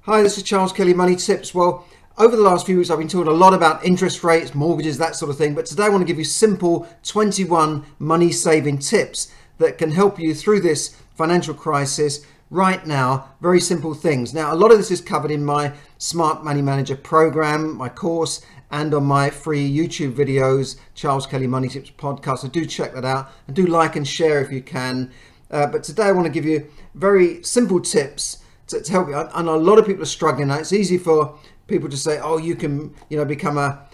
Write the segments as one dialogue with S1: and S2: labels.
S1: Hi, this is Charles Kelly, Money Tips. Well, over the last few weeks, I've been talking a lot about interest rates, mortgages, that sort of thing. But today I want to give you simple 21 money saving tips that can help you through this financial crisis right now. Very simple things. Now, a lot of this is covered in my Smart Money Manager program, my course, and on my free YouTube videos, Charles Kelly Money Tips podcast. So do check that out and do like and share if you can. But today I want to give you very simple tips to help you. And a lot of people are struggling now. It's easy for people to say, oh, you can, become a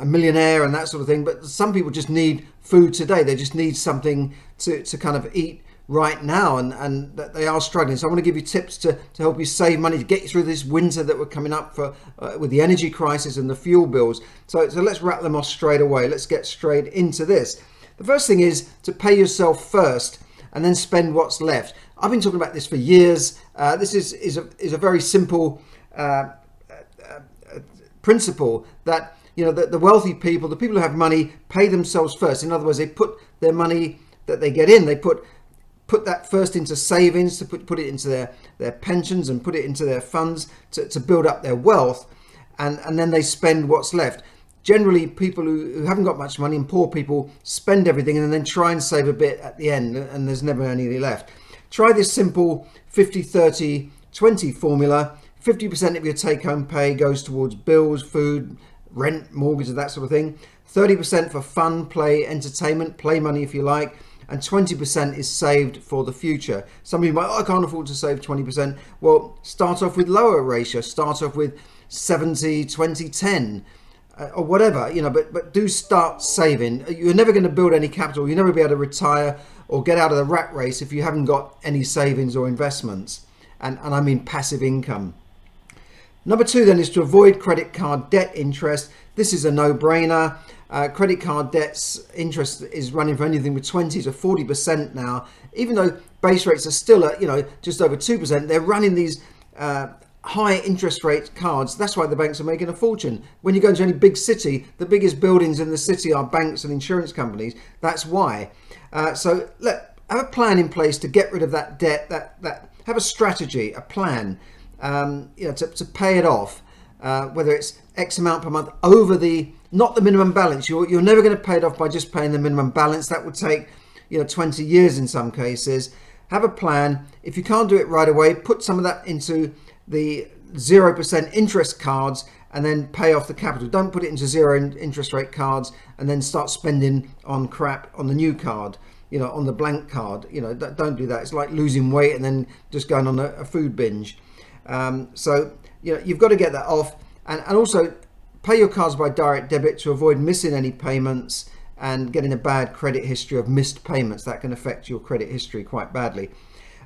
S1: millionaire and that sort of thing. But some people just need food today. They just need something to kind of eat right now, and that they are struggling. So I want to give you tips to help you save money, to get you through this winter that we're coming up for with the energy crisis and the fuel bills. So let's rattle them off straight away. Let's get straight into this. The first thing is to pay yourself first and then spend what's left. I've been talking about this for years. This is a very simple principle that the wealthy people, the people who have money, pay themselves first. In other words, they put their money that they get in, they put that first into savings, to put it into their pensions and put it into their funds to build up their wealth, and then they spend what's left. Generally, people who haven't got much money and poor people spend everything and then try and save a bit at the end, and there's never any left. Try this simple 50-30-20 formula. 50% of your take-home pay goes towards bills, food, rent, mortgage, that sort of thing. 30% for fun, play, entertainment, play money if you like, and 20% is saved for the future. Some of you might, I can't afford to save 20%. Well, start off with lower ratio. Start off with 70-20-10. Or whatever, but do start saving. You're never going to build any capital. You'll never be able to retire or get out of the rat race if you haven't got any savings or investments. And I mean passive income. Number two then is to avoid credit card debt interest. This is a no-brainer. Credit card debts interest is running for anything with 20 to 40% now. Even though base rates are still at just over 2%, they're running these high interest rate cards. That's why the banks are making a fortune. When you go into any big city, the biggest buildings in the city are banks and insurance companies. That's why. So have a plan in place to get rid of that debt. That have a strategy, a plan, to pay it off. Whether it's X amount per month over not the minimum balance. You're never going to pay it off by just paying the minimum balance. That would take 20 years in some cases. Have a plan. If you can't do it right away, put some of that into the 0% interest cards and then pay off the capital. Don't put it into zero interest rate cards and then start spending on crap on the new card, on the blank card. Don't do that. It's like losing weight and then just going on a food binge. So you've got to get that off, and also pay your cards by direct debit to avoid missing any payments and getting a bad credit history of missed payments. That can affect your credit history quite badly.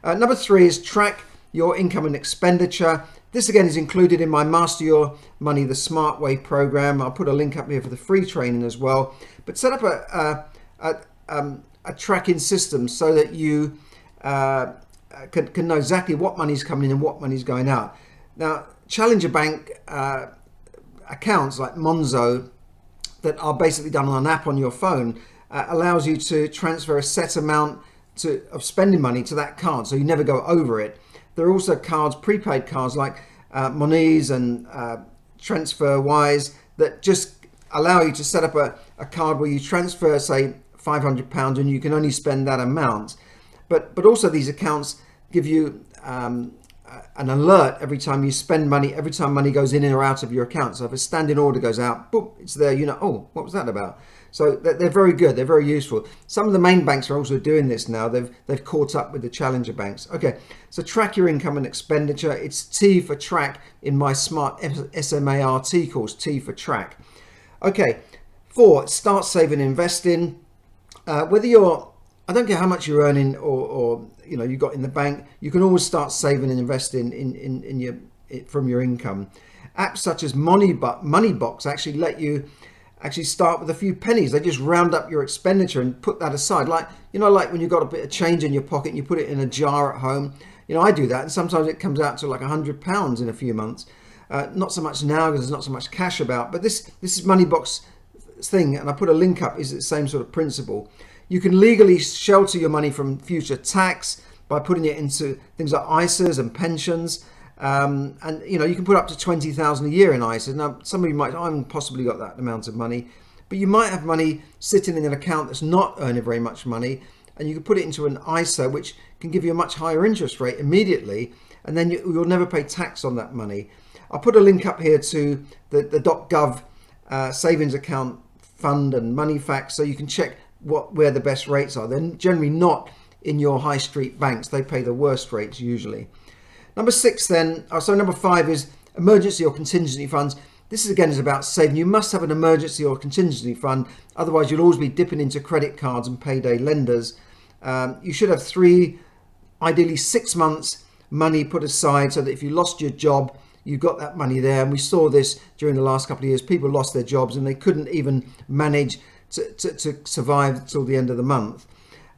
S1: Number three is track your income and expenditure. This again is included in my Master Your Money the Smart Way program. I'll put a link up here for the free training as well. But set up a tracking system so that you can know exactly what money's coming in and what money's going out. Now, Challenger Bank accounts like Monzo that are basically done on an app on your phone allows you to transfer a set amount of spending money to that card, so you never go over it. There are also cards, prepaid cards like Monies and TransferWise that just allow you to set up a card where you transfer, say, £500 and you can only spend that amount. But also these accounts give you an alert every time you spend money, every time money goes in or out of your account. So if a standing order goes out, boom, it's there, oh, what was that about? So they're very good. They're very useful. Some of the main banks are also doing this now. They've caught up with the challenger banks. Okay, so track your income and expenditure. It's T for track in my Smart SMART course, T for track. Okay, 4, start saving and investing. I don't care how much you're earning or you got in the bank, you can always start saving and investing from your income. Apps such as Moneybox actually let you start with a few pennies. They just round up your expenditure and put that aside. Like when you've got a bit of change in your pocket and you put it in a jar at home. I do that, and sometimes it comes out to like £100 in a few months. Not so much now because there's not so much cash about, but this is Moneybox thing, and I put a link up, is the same sort of principle. You can legally shelter your money from future tax by putting it into things like ISAs and pensions. And you can put up to 20,000 a year in ISAs. Now, some of you might, I haven't possibly got that amount of money, but you might have money sitting in an account that's not earning very much money, and you can put it into an ISA, which can give you a much higher interest rate immediately, and then you'll never pay tax on that money. I'll put a link up here to the .gov savings account fund and money facts, so you can check where the best rates are. They're generally not in your high street banks. They pay the worst rates usually. Number 5 is emergency or contingency funds. This is about saving. You must have an emergency or contingency fund, otherwise you'll always be dipping into credit cards and payday lenders. You should have 3, ideally 6 months money put aside, so that if you lost your job, you've got that money there. And we saw this during the last couple of years. People lost their jobs and they couldn't even manage to survive till the end of the month.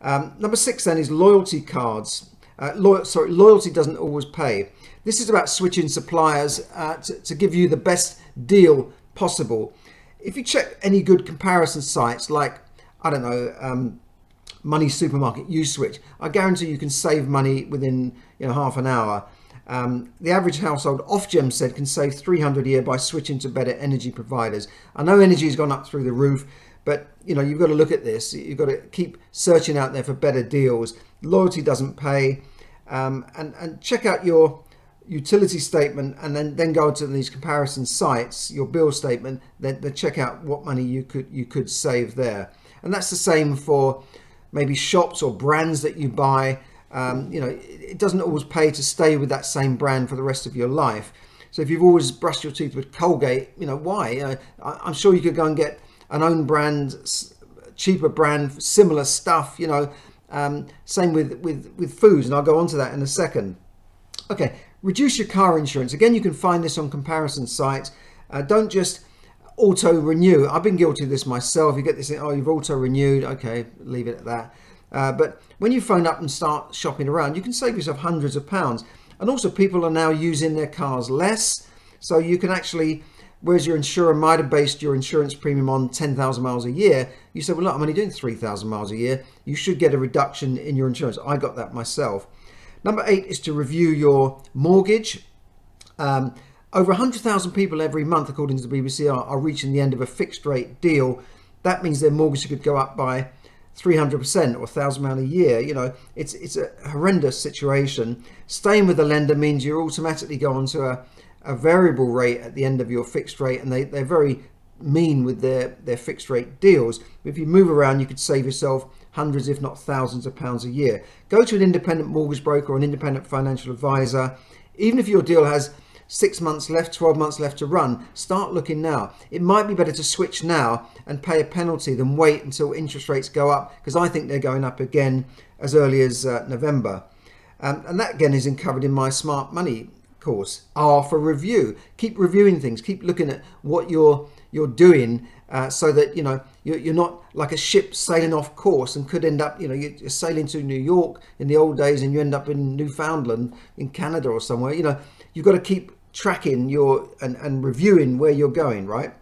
S1: Number 6 then is loyalty cards. Loyalty doesn't always pay. This is about switching suppliers to give you the best deal possible. If you check any good comparison sites like, I don't know, MoneySupermarket, uswitch, I guarantee you can save money within half an hour. The average household, Ofgem said, can save $300 a year by switching to better energy providers. I know energy has gone up through the roof, but you've got to look at this. You've got to keep searching out there for better deals. Loyalty doesn't pay, and check out your utility statement, and then go to these comparison sites, your bill statement. Then check out what money you could save there. And that's the same for maybe shops or brands that you buy. It doesn't always pay to stay with that same brand for the rest of your life. So if you've always brushed your teeth with Colgate, why? I'm sure you could go and get an own brand, cheaper brand, similar stuff. Same with foods, and I'll go on to that in a second. Okay, reduce your car insurance. Again, you can find this on comparison sites. Don't just auto renew. I've been guilty of this myself. You get this, you've auto renewed. Okay, leave it at that. But when you phone up and start shopping around, you can save yourself hundreds of pounds. And also, people are now using their cars less, so you can actually, whereas your insurer might have based your insurance premium on 10,000 miles a year, you say, well, look, I'm only doing 3,000 miles a year. You should get a reduction in your insurance. I got that myself. Number 8 is to review your mortgage. Over 100,000 people every month, according to the BBC, are reaching the end of a fixed rate deal. That means their mortgage could go up by 300% or £1,000 a year. It's a horrendous situation. Staying with the lender means you automatically go onto a variable rate at the end of your fixed rate, and they're very mean with their fixed rate deals. If you move around, you could save yourself hundreds, if not thousands of pounds a year. Go to an independent mortgage broker or an independent financial advisor. Even if your deal has 6 months left, 12 months left to run, start looking now. It might be better to switch now and pay a penalty than wait until interest rates go up, because I think they're going up again as early as November. And that again is covered in my Smart Money course. R for review. Keep reviewing things. Keep looking at what you're doing, so that you're not like a ship sailing off course and could end up you're sailing to New York in the old days and you end up in Newfoundland in Canada or somewhere. You've got to keep tracking and reviewing where you're going, right?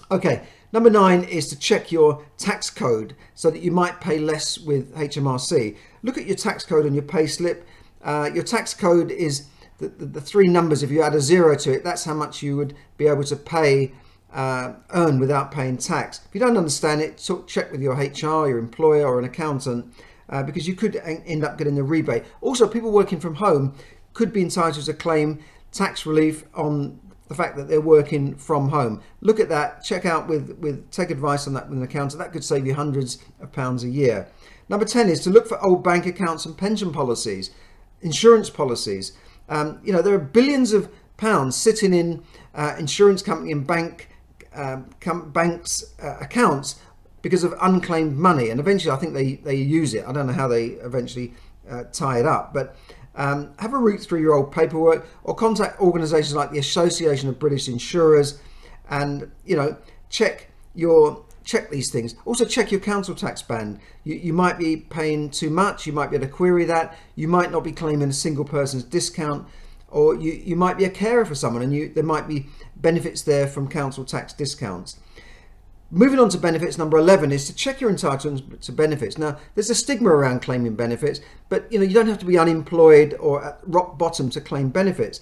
S1: Okay, number 9 is to check your tax code so that you might pay less with HMRC. Look at your tax code on your pay slip. Your tax code is the 3 numbers. If you add a 0 to it, that's how much you would be able to earn without paying tax. If you don't understand it, check with your HR, your employer or an accountant, because you could end up getting a rebate. Also, people working from home could be entitled to claim tax relief on the fact that they're working from home. Look at that, check out take advice on that with an accountant. That could save you hundreds of pounds a year. Number 10 is to look for old bank accounts and pension policies, insurance policies. There are billions of pounds sitting in insurance company and banks accounts because of unclaimed money, and eventually I think they use it. I don't know how they eventually tie it up, but have a root through your old paperwork or contact organisations like the Association of British Insurers, and check these things. Also check your council tax band. You might be paying too much. You might be able to query that. You might not be claiming a single person's discount, or you might be a carer for someone and there might be benefits there from council tax discounts. Moving on to benefits, number 11 is to check your entitlements to benefits. Now, there's a stigma around claiming benefits, but you don't have to be unemployed or at rock bottom to claim benefits.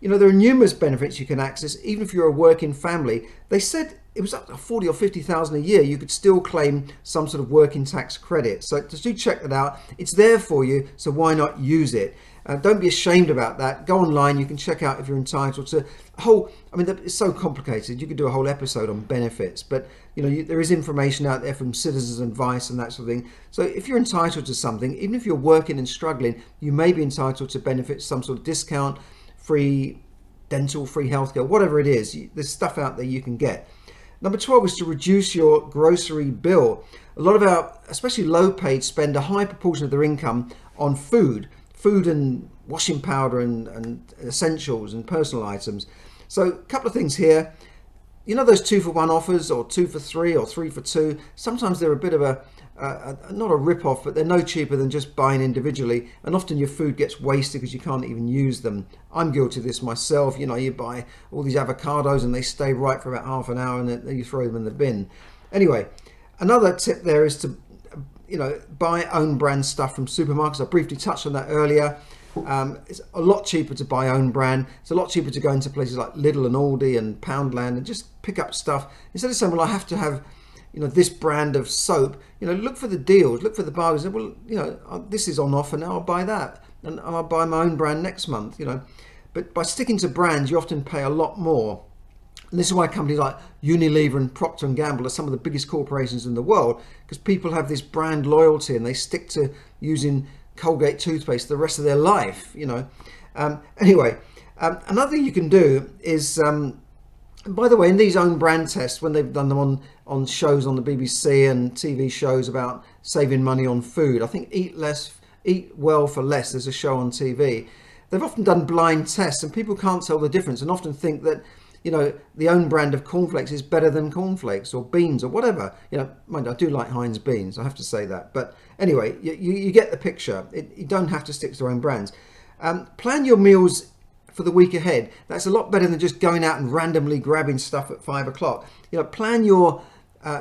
S1: You know, there are numerous benefits you can access, even if you're a working family. They said it was up to 40 or 50,000 a year. You could still claim some sort of working tax credit. So just do check that out. It's there for you, so why not use it? Don't be ashamed about that. Go online. You can check out if you're entitled to a whole. I mean, it's so complicated. You could do a whole episode on benefits, but you know, there is information out there from Citizens Advice and that sort of thing. So if you're entitled to something, even if you're working and struggling, you may be entitled to benefits, some sort of discount, free dental, free healthcare, whatever it is. There's stuff out there you can get. Number 12 is to reduce your grocery bill. A lot of our, especially low paid, spend a high proportion of their income on food and washing powder and essentials and personal items. So a couple of things here. You know those 2-for-1 offers, or 2 for 3 or 3 for 2? Sometimes they're a bit of not a rip-off, but they're no cheaper than just buying individually, and often your food gets wasted because you can't even use them. I'm guilty of this myself. You know, you buy all these avocados and they stay ripe for about half an hour, and then you throw them in the bin. Anyway, another tip there is to, you know, buy own brand stuff from supermarkets. I briefly touched on that earlier. It's a lot cheaper to buy own brand. It's a lot cheaper to go into places like Lidl and Aldi and Poundland and just pick up stuff instead of saying, well, I have to have, you know, this brand of soap. You know, look for the deals, look for the bargains. Well, you know, this is on offer now, I'll buy that, and I'll buy my own brand next month. You know, but by sticking to brands, you often pay a lot more. And this is why companies like Unilever and Procter & Gamble are some of the biggest corporations in the world, because people have this brand loyalty and they stick to using Colgate toothpaste the rest of their life, you know. Anyway, another thing you can do is, by the way, in these own brand tests, when they've done them on shows on the BBC and TV shows about saving money on food, I think Eat Well for Less, there's a show on TV. They've often done blind tests and people can't tell the difference and often think that, you know, the own brand of cornflakes is better than cornflakes or beans or whatever. You know, mind, I do like Heinz beans, I have to say that. But anyway, you get the picture. You don't have to stick to your own brands. Plan your meals for the week ahead. That's a lot better than just going out and randomly grabbing stuff at 5 o'clock. You know, plan your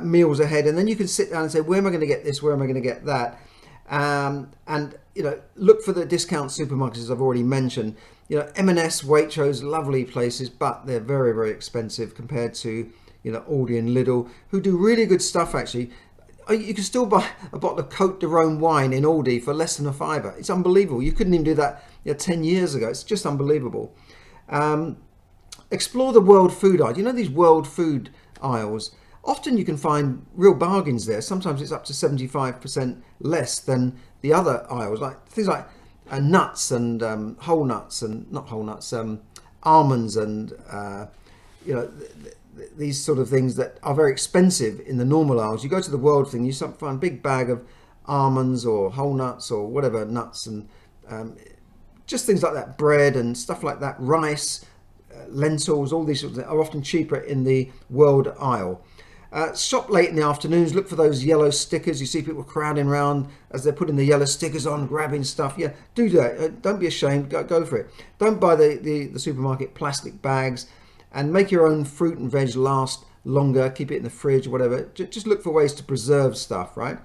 S1: meals ahead, and then you can sit down and say, where am I going to get this? Where am I going to get that? And, you know, look for the discount supermarkets, as I've already mentioned. You know, M&S, Waitrose, lovely places, but they're very, very expensive compared to, you know, Aldi and Lidl, who do really good stuff, actually. You can still buy a bottle of Côte de Rhône wine in Aldi for less than a fiver. It's unbelievable. You couldn't even do that, you know, 10 years ago. It's just unbelievable. Explore the world food aisle. You know, these world food aisles, often you can find real bargains there. Sometimes it's up to 75% less than the other aisles, like things like nuts and whole nuts and not whole nuts, almonds and you know, these sort of things that are very expensive in the normal aisles. You go to the world thing, you find a big bag of almonds or whole nuts or whatever nuts and just things like that, bread and stuff like that, rice, lentils, all these sorts of things are often cheaper in the world aisle. Shop late in the afternoons, look for those yellow stickers. You see people crowding around as they're putting the yellow stickers on, grabbing stuff. Yeah, do that. Don't be ashamed, go for it. Don't buy the supermarket plastic bags, and make your own fruit and veg last longer. Keep it in the fridge, whatever. Just look for ways to preserve stuff, right?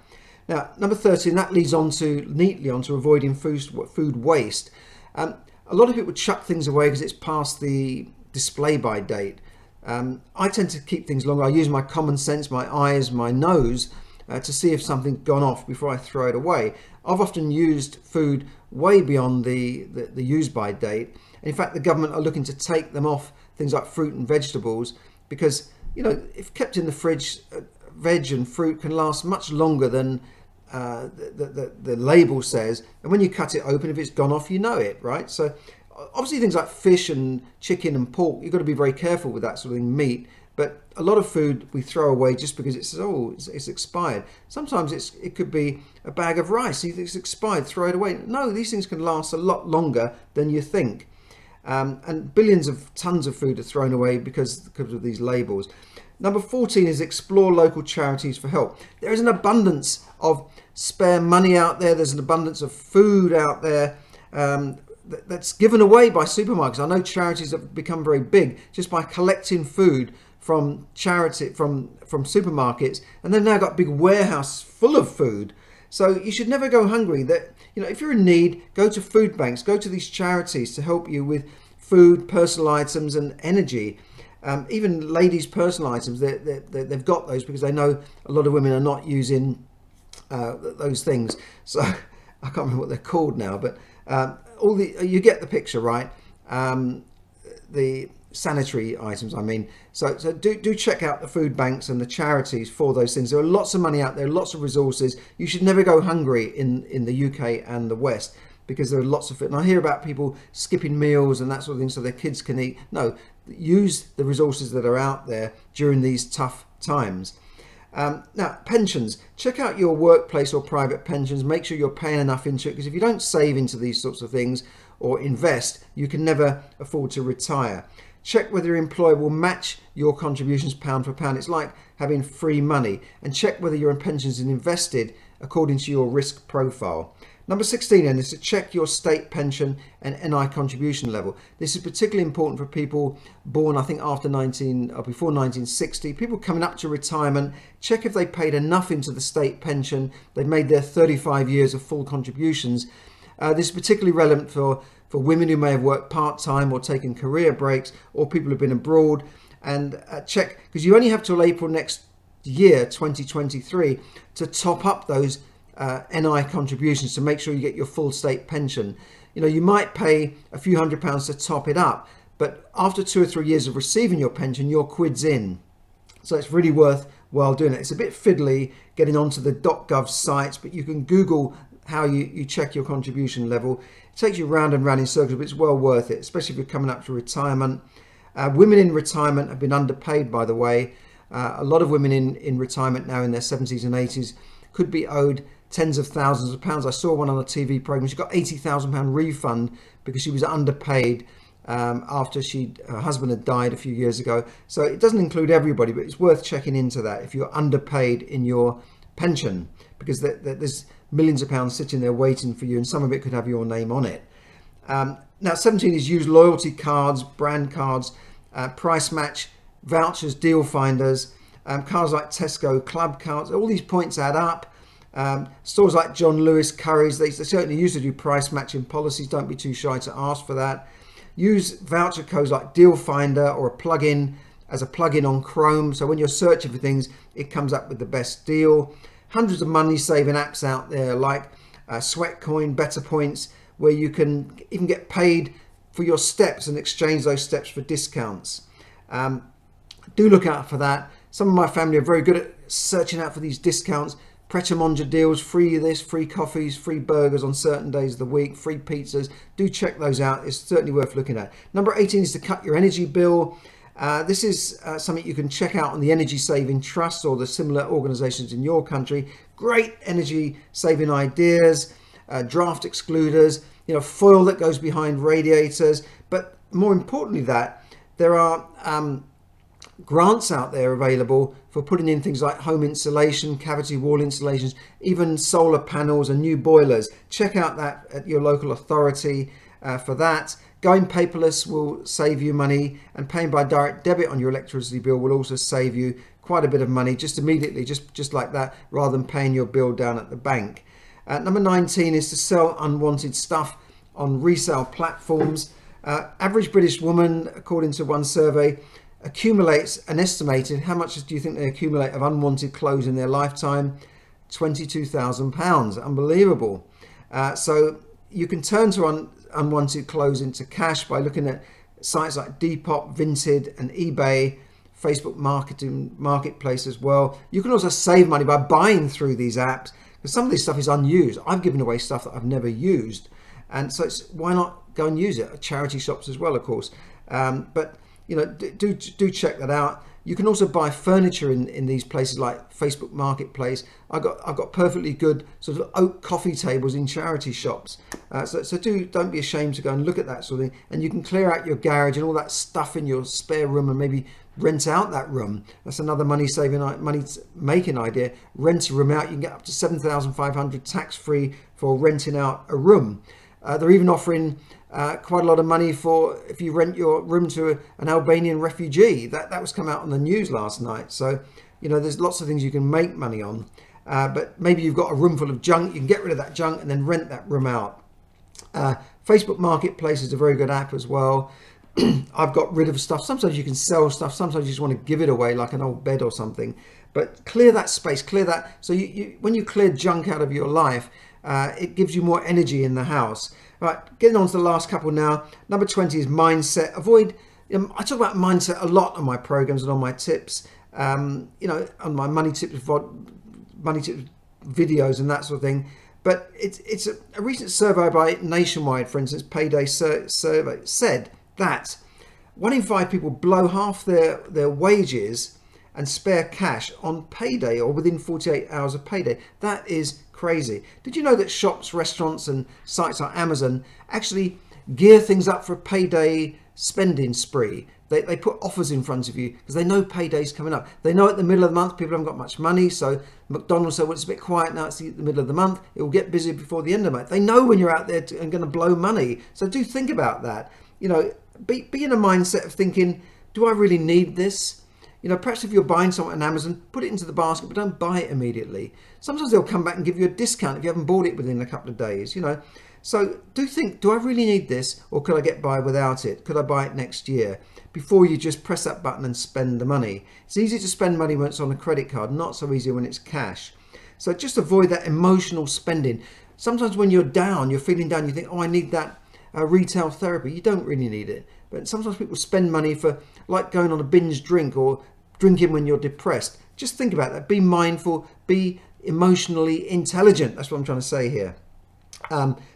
S1: Now, number 13, that leads neatly on to avoiding food waste. A lot of people chuck things away because it's past the display by date. I tend to keep things longer. I use my common sense, my eyes, my nose to see if something's gone off before I throw it away. I've often used food way beyond the use by date. And in fact, the government are looking to take them off things like fruit and vegetables because, you know, if kept in the fridge, veg and fruit can last much longer than the label says. And when you cut it open, if it's gone off, you know it, right? So obviously things like fish and chicken and pork, you've got to be very careful with that sort of thing, meat. But a lot of food we throw away just because it's expired. Sometimes it could be a bag of rice. It's expired, throw it away. No, these things can last a lot longer than you think. And billions of tons of food are thrown away because of these labels. Number 14 is explore local charities for help. There is an abundance of spare money out there. There's an abundance of food out there that's given away by supermarkets. I know charities have become very big just by collecting food from supermarkets, and they've now got big warehouses full of food. So you should never go hungry. That, you know, if you're in need, go to food banks, go to these charities to help you with food, personal items, and energy. Even ladies' personal items, they've got those because they know a lot of women are not using those things. So I can't remember what they're called now, but you get the picture, right? The sanitary items, I mean. So do check out the food banks and the charities for those things. There are lots of money out there, lots of resources. You should never go hungry in the UK and the West, because there are lots of it. And I hear about people skipping meals and that sort of thing so their kids can eat. No, use the resources that are out there during these tough times. Now, pensions. Check out your workplace or private pensions. Make sure you're paying enough into it, because if you don't save into these sorts of things or invest, you can never afford to retire. Check whether your employer will match your contributions pound for pound. It's like having free money. And check whether your pension is invested according to your risk profile. Number 16 then is to check your state pension and NI contribution level. This is particularly important for people born, I think, after before 1960. People coming up to retirement. Check if they paid enough into the state pension. They've made their 35 years of full contributions. This is particularly relevant for women who may have worked part-time or taken career breaks, or people who've been abroad. And check, because you only have till April next year, 2023, to top up those NI contributions to make sure you get your full state pension. You know, you might pay a few £100s to top it up, but after 2 or 3 years of receiving your pension, your quid's in. So it's really worthwhile doing it. It's a bit fiddly getting onto the .gov sites, but you can Google how you check your contribution level. It takes you round and round in circles, but it's well worth it, especially if you're coming up to retirement. Women in retirement have been underpaid, by the way. A lot of women in retirement now in their 70s and 80s could be owed tens of thousands of pounds. I saw one on a TV program. She got £80,000 refund because she was underpaid after her husband had died a few years ago. So it doesn't include everybody, but it's worth checking into that if you're underpaid in your pension, because there's millions of pounds sitting there waiting for you, and some of it could have your name on it. Now 17 is use loyalty cards, brand cards, price match, vouchers, deal finders, cards like Tesco, club cards. All these points add up. Stores like John Lewis, Curry's, they certainly used to do price matching policies. Don't be too shy to ask for that. Use voucher codes like Deal Finder or a plugin as a plugin on Chrome. So when you're searching for things, it comes up with the best deal. Hundreds of money saving apps out there like Sweatcoin, Better Points, where you can even get paid for your steps and exchange those steps for discounts. Do look out for that. Some of my family are very good at searching out for these discounts. Pret a Manger deals, free this, free coffees, free burgers on certain days of the week, free pizzas. Do check those out. It's certainly worth looking at. Number 18 is to cut your energy bill. This is something you can check out on the Energy Saving Trust or the similar organisations in your country. Great energy saving ideas, draft excluders, foil that goes behind radiators. But more importantly, there are grants out there available for putting in things like home insulation, cavity wall insulations, even solar panels and new boilers. Check out that at your local authority for that. Going paperless will save you money, and paying by direct debit on your electricity bill will also save you quite a bit of money just immediately, just like that, rather than paying your bill down at the bank. Number 19 is to sell unwanted stuff on resale platforms. Average British woman, according to one survey, accumulates an estimated, how much do you think they accumulate of unwanted clothes in their lifetime? £22,000. Unbelievable. So you can turn to unwanted clothes into cash by looking at sites like Depop, Vinted and eBay, Facebook marketplace as well. You can also save money by buying through these apps, because some of this stuff is unused. I've given away stuff that I've never used, and so why not go and use it at charity shops as well, of course. But do check that out. You can also buy furniture in these places like Facebook Marketplace. I've got perfectly good sort of oak coffee tables in charity shops. So don't be ashamed to go and look at that sort of thing. And you can clear out your garage and all that stuff in your spare room and maybe rent out that room. That's another money making idea. Rent a room out. You can get up to £7,500 tax free for renting out a room. They're even offering quite a lot of money for if you rent your room to an Albanian refugee. That was come out on the news last night. So there's lots of things you can make money on, but maybe you've got a room full of junk. You can get rid of that junk and then rent that room out. Facebook Marketplace is a very good app as well. I've got rid of stuff. Sometimes you can sell stuff. Sometimes you just want to give it away, like an old bed or something. But clear that space, clear that. So when you clear junk out of your life, it gives you more energy in the house. Right, getting on to the last couple now. Number 20 is mindset. Avoid. I talk about mindset a lot on my programs and on my tips. On my money tips videos and that sort of thing. But it's a recent survey by Nationwide, for instance, Payday survey said that 1 in 5 people blow half their wages and spare cash on payday or within 48 hours of payday. That is crazy. Did you know that shops, restaurants and sites like Amazon actually gear things up for a payday spending spree? They put offers in front of you because they know payday's coming up. They know at the middle of the month people haven't got much money, so McDonald's said, well, it's a bit quiet now, it's the middle of the month, it will get busy before the end of the month. They know when you're out there and going to blow money. So do think about that. Be in a mindset of thinking, do I really need this? Perhaps if you're buying something on Amazon, put it into the basket, but don't buy it immediately. Sometimes they'll come back and give you a discount if you haven't bought it within a couple of days, So do think, do I really need this, or could I get by without it? Could I buy it next year? Before you just press that button and spend the money. It's easy to spend money when it's on a credit card, not so easy when it's cash. So just avoid that emotional spending. Sometimes when you're down, you're feeling down, you think, oh, I need that retail therapy. You don't really need it. But sometimes people spend money for, like going on a binge drink or drinking when you're depressed. Just think about that. Be mindful, be emotionally intelligent. That's what I'm trying to say here.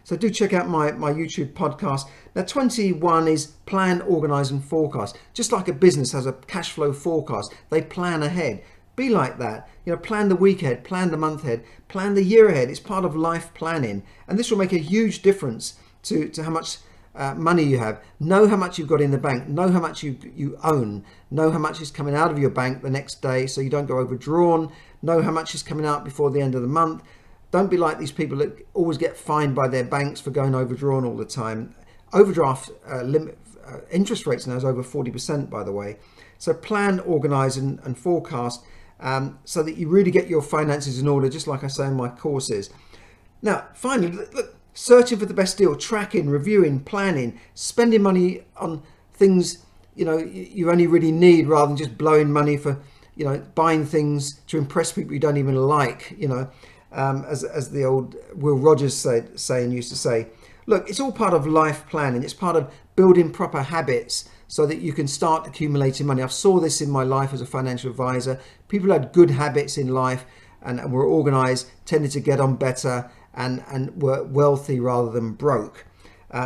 S1: So do check out my YouTube podcast. Now 21 is plan, organize and forecast. Just like a business has a cash flow forecast, they plan ahead. Be like that. Plan the week ahead, plan the month ahead, plan the year ahead. It's part of life planning, and this will make a huge difference to how much money you have. Know how much you've got in the bank. Know how much you own. Know how much is coming out of your bank the next day so you don't go overdrawn. Know how much is coming out before the end of the month. Don't be like these people that always get fined by their banks for going overdrawn all the time. Overdraft limit interest rates now is over 40%, by the way. So plan, organize and forecast so that you really get your finances in order, just like I say in my courses. Now, finally, look, searching for the best deal, tracking, reviewing, planning, spending money on things you only really need rather than just blowing money for buying things to impress people you don't even like. As the old Will Rogers saying used to say. Look, it's all part of life planning. It's part of building proper habits so that you can start accumulating money. I've saw this in my life as a financial advisor. People who had good habits in life and were organized tended to get on better and were wealthy rather than broke.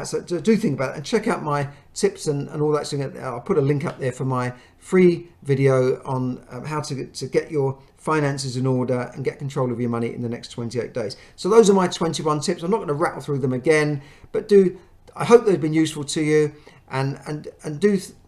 S1: So do think about it and check out my tips and all that. I'll put a link up there for my free video on how to get your finances in order and get control of your money in the next 28 days. So those are my 21 tips. I'm not going to rattle through them again, but I hope they've been useful to you, and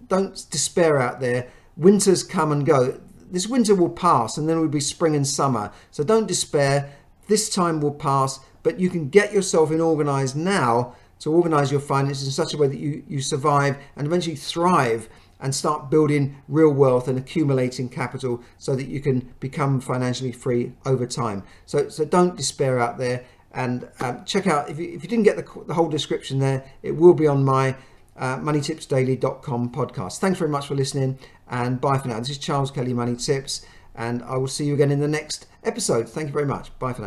S1: don't despair out there. Winters come and go. This winter will pass and then it will be spring and summer. So don't despair. This time will pass, but you can get yourself organized now to organize your finances in such a way that you survive and eventually thrive and start building real wealth and accumulating capital so that you can become financially free over time. So don't despair out there, and check out, if you didn't get the whole description there, it will be on my moneytipsdaily.com podcast. Thanks very much for listening, and bye for now. This is Charles Kelly, Money Tips, and I will see you again in the next episode. Thank you very much. Bye for now.